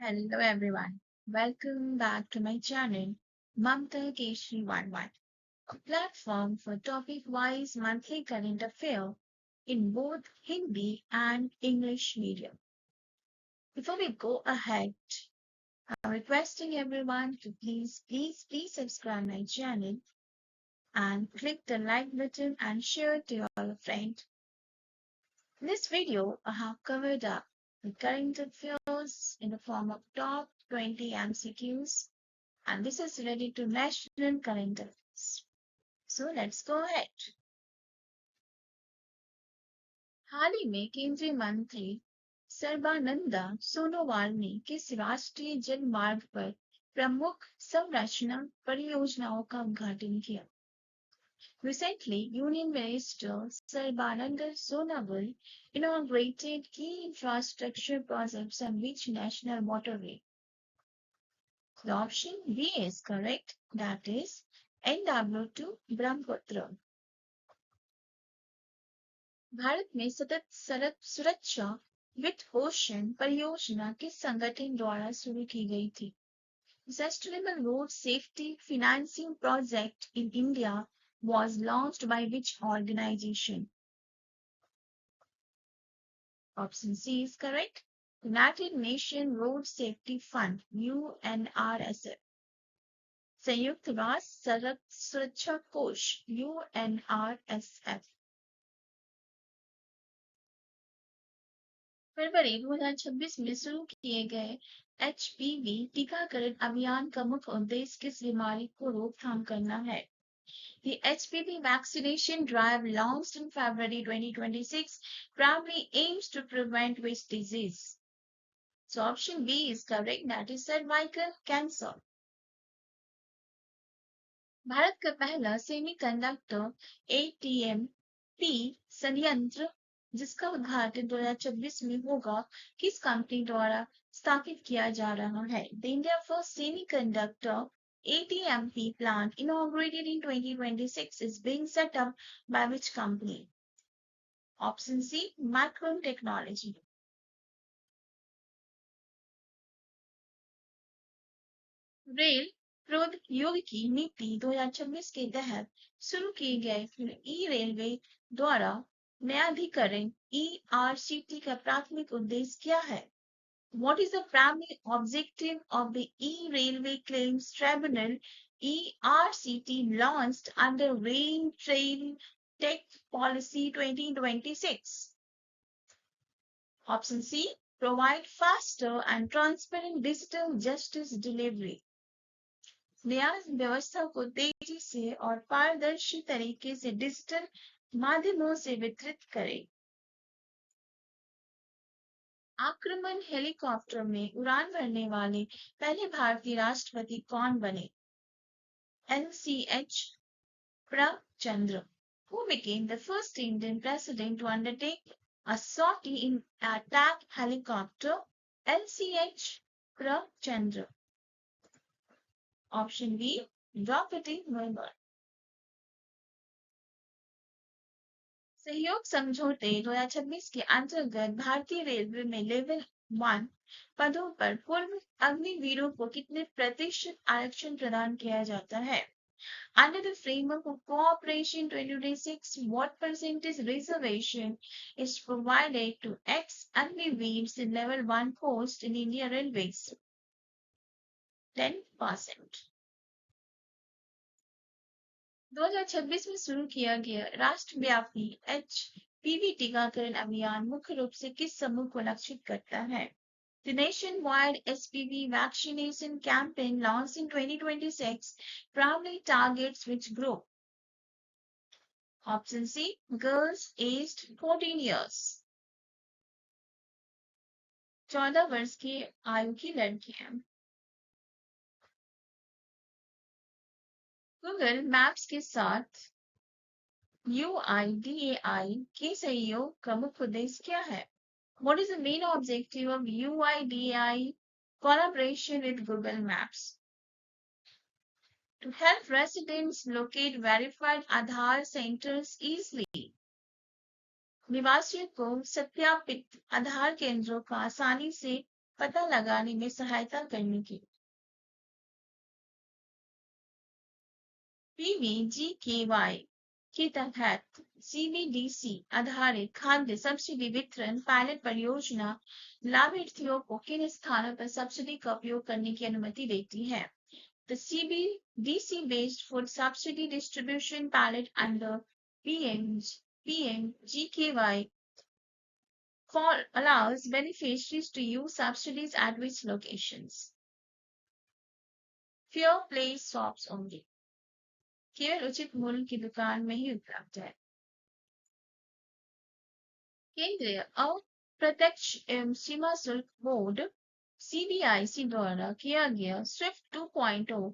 Hello everyone. Welcome back to my channel, Mamta Keshri 11, a platform for topic-wise monthly current affair in both Hindi and English medium. Before we go ahead, I'm requesting everyone to please subscribe my channel and click the like button and share to your friends. In this video, I have covered up the current affairs in the form of top 20 MCQs, and this is related to national current affairs. So let's go ahead. हाल ही में केंद्रीय मंत्री सर्बानंदा सोनोवाल ने किस राष्ट्रीय जलमार्ग पर प्रमुख संरचना परियोजनाओं का उद्घाटन किया? Recently, Union Minister Sarbananda Sonowal inaugurated key infrastructure projects on which national motorway? The option B is correct, that is NW2 Brahmaputra. Bharat में सतत सड़क सुरक्षा वित्त पोषण परियोजना किस संगठन द्वारा शुरू की गई थी? Sustainable Road Safety Financing Project in India was launched by which organization? Option C is correct. United Nations Road Safety Fund UNRSF. संयुक्त राष्ट्र सड़क सुरक्षा कोष UNRSF. फरवरी 2026 में शुरू किए गए HPV टीकाकरण अभियान का मुख्य उद्देश्य किस बीमारी को रोकथाम करना है? The HPV vaccination drive launched in February 2026 primarily aims to prevent which disease? So option B is correct, that is cervical cancer. Bharat का पहला सेमीकंडक्टर ATMP संयंत्र जिसका उद्घाटन 2026 में होगा किस कंपनी द्वारा स्थापित किया जा रहा है? The India First Semiconductor ATMP plant inaugurated in 2026 is being set up by which company? Option C, Macron Technology. Rail प्रौद्योगिकी नीति 2026 के तहत शुरू किए गए ई रेलवे द्वारा न्यायाधिकरण ERCT का प्राथमिक उद्देश्य क्या है? What is the primary objective of the E-Railway Claims Tribunal ERCT launched under Rail Trail Tech Policy 2026? Option C, provide faster and transparent digital justice delivery. न्याय व्यवस्था को तेजी से और पारदर्शी तरीके से डिजिटल माध्यमों से वितरित करें. आक्रमण हेलीकॉप्टर में उड़ान भरने वाले पहले भारतीय राष्ट्रपति कौन बने? LCH Prabhchandra, who became the first Indian president to undertake a sortie in attack helicopter. LCH Prabhchandra. Option B, Draupadi Murmu. सहयोग समझौते 2026 के अंतर्गत भारतीय रेलवे में लेवल 1 पदों पर पूर्व अग्निवीरों को कितने प्रतिशत आरक्षण प्रदान किया जाता है? Under the framework of Cooperation 2026, what percentage reservation is provided to ex-agniveers in level 1 post in Indian Railways? 10%. 2026 में शुरू किया गया राष्ट्रव्यापी HPV टीकाकरण अभियान मुख्य रूप से किस समूह को लक्षित करता है? The nationwide HPV vaccination campaign launched in 2026 primarily targets which group? Option C, girls aged 14 years. 14 वर्ष की आयु की लड़कियां. गूगल मैप्स के साथ UIDAI के सहयोग का मुख्य उद्देश्य क्या है? What is the main objective of UIDAI collaboration with Google Maps? To help residents locate verified Aadhaar centers easily. निवासियों को सत्यापित आधार केंद्रों का आसानी से पता लगाने में सहायता करने के पीवीजीकेवाई के तहत सीबीडीसी आधारित खाद्य सब्सिडी वितरण पायलट परियोजना लाभार्थियों को किन स्थानों पर सब्सिडी का उपयोग करने की अनुमति देती है? The CBDC-based food subsidy distribution pilot under PMGKY allows beneficiaries to use subsidies at which locations? Fair play shops only. केवल उचित मूल्य की दुकान में ही उपलब्ध है। केंद्रीय अप्रत्यक्ष एवं सीमा शुल्क बोर्ड सीबीआईसी द्वारा किया गया स्विफ्ट 2.0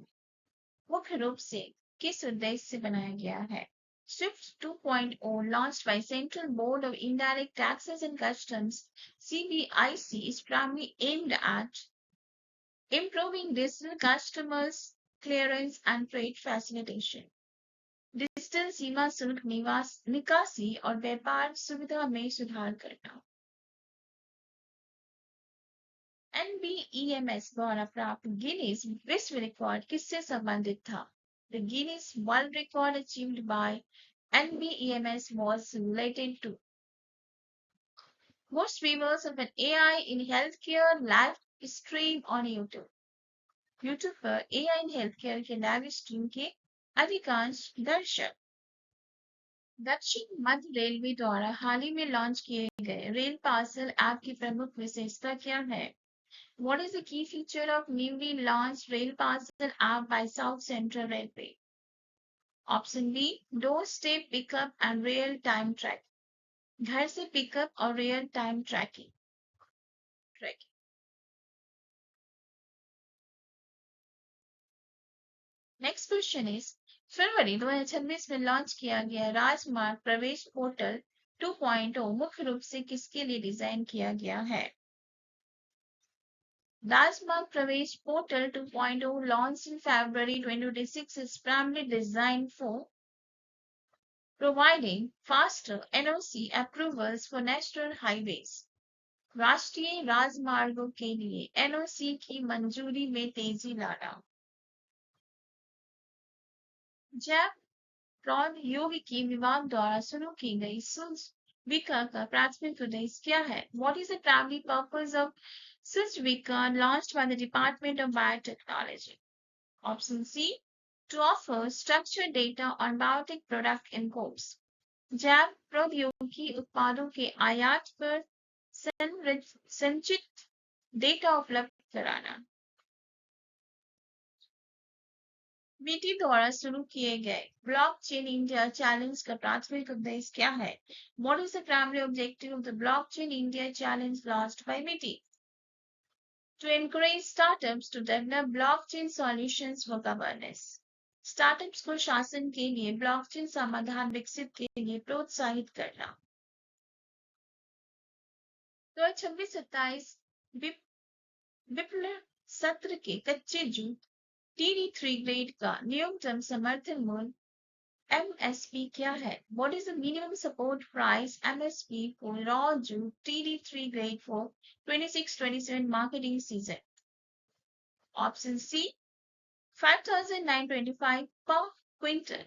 मुख्य रूप से किस उद्देश्य से बनाया गया है? SWIFT 2.0, launched by Central Board of Indirect Taxes and Customs (CBIC), is primarily aimed at improving digital customers clearance and trade facilitation. Digital सीमा शुल्क निकासी और व्यापार सुविधा में सुधार करना। NBEMS द्वारा प्राप्त गिनीज विश्व रिकॉर्ड किससे संबंधित था? The Guinness World Record achieved by NBEMS was related to most viewers of an AI in healthcare live stream on YouTube. YouTube पर AI in healthcare के लाइव स्ट्रीम के अधिकांश दर्शक दक्षिण मध्य रेलवे द्वारा हाल ही में लॉन्च किए गए रेल पार्सल ऐप की प्रमुख विशेषता क्या है? What is the key feature of newly launched rail parcel app by South Central Railway? Option B, doorstep pickup and real-time tracking. घर से पिकअप और real time tracking. Next question is फरवरी 2026 में लॉन्च किया गया राजमार्ग प्रवेश पोर्टल 2.0 मुख्य रूप से किसके लिए डिजाइन किया गया है? Rajmarg Pravesh Portal 2.0, launched in February 2026, is primarily designed for providing faster NOC approvals for national highways. राष्ट्रीय राजमार्गों के लिए NOC की मंजूरी में तेजी लाना। जैव प्रौद्योगिकी विभाग द्वारा शुरू की गई SUJVICA का प्राथमिक उद्देश्य क्या है? What is the primary purpose of SUJVICA launched by the Department of Biotechnology? Option C, to offer structured data on biotech product imports. जैव प्रौद्योगिकी उत्पादों के आयात पर संचित डेटा उपलब्ध कराना। बीटी द्वारा शुरू किए गए ब्लॉकचेन इंडिया चैलेंज का प्राथमिक उद्देश्य क्या है? What is the primary objective of the Blockchain India Challenge launched by BT? To encourage startups to develop blockchain solutions for governance. Startups को शासन के लिए ब्लॉकचेन समाधान विकसित के लिए प्रोत्साहित करना। 2026-27 विपणन सत्र के कच्चे जूट TD3 ग्रेड का न्यूनतम समर्थन मूल्य MSP क्या है? What is the minimum support price MSP for raw jute TD3 grade for 26-27 marketing season? Option C, 5,925 per quintal.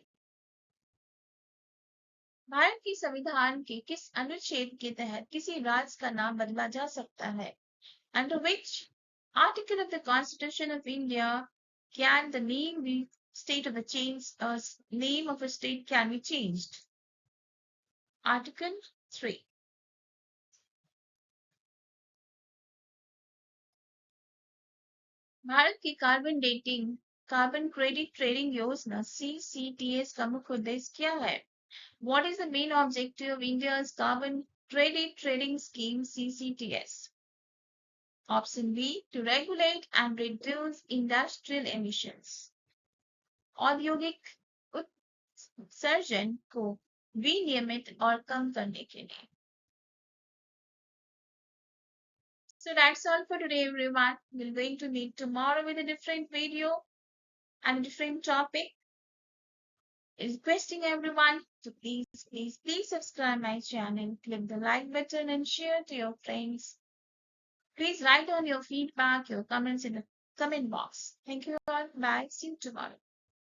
Bharat के संविधान के किस अनुच्छेद के तहत किसी राज्य का नाम बदला जा सकता है? Under which article of the Constitution of India can the name of a state can be changed? Article 3. Bharat की कार्बन क्रेडिट ट्रेडिंग योजना CCTS का मुख्य उद्देश्य क्या है? What is the main objective of India's carbon credit trading scheme CCTS? Option B, to regulate and reduce industrial emissions. औद्योगिक उत्सर्जन को विनियमित और कम करने के लिए। So that's all for today, everyone. We're going to meet tomorrow with a different video and a different topic. Requesting everyone to please subscribe my channel, click the like button and share to your friends. Please write down your feedback, your comments in the comment box. Thank you all. Bye. See you tomorrow.